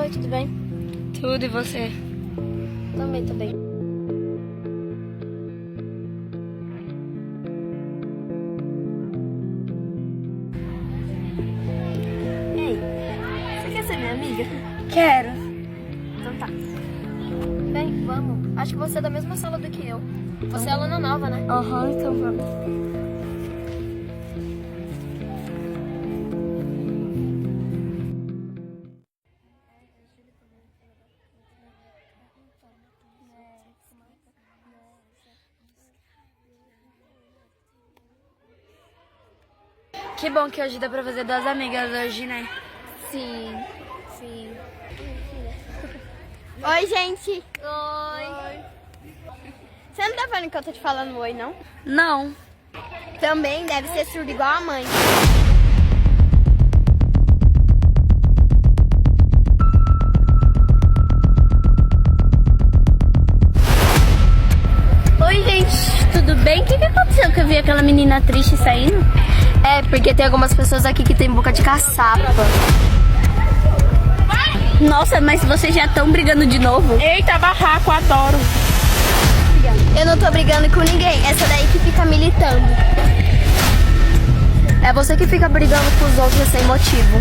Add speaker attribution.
Speaker 1: Oi, tudo bem?
Speaker 2: Tudo, e você?
Speaker 1: Também, tô bem. Ei, você quer ser minha amiga?
Speaker 2: Quero.
Speaker 1: Então tá. Bem, vamos. Acho que você é da mesma sala do que eu. Você é aluna nova, né?
Speaker 2: Aham, então vamos. Que bom que hoje dá pra fazer duas amigas hoje, né?
Speaker 1: Sim, sim.
Speaker 3: Oi, gente.
Speaker 1: Oi.
Speaker 3: Você não tá vendo que eu tô te falando oi, não?
Speaker 2: Não.
Speaker 3: Também deve ser surdo igual a mãe.
Speaker 2: Oi, gente. Tudo bem? O que aconteceu que eu vi aquela menina triste saindo?
Speaker 1: É, porque tem algumas pessoas aqui que tem boca de caçapa.
Speaker 2: Nossa, mas vocês já estão brigando de novo?
Speaker 4: Eita, barraco, adoro.
Speaker 3: Eu não tô brigando com ninguém. Essa daí que fica militando.
Speaker 1: É você que fica brigando com os outros sem motivo.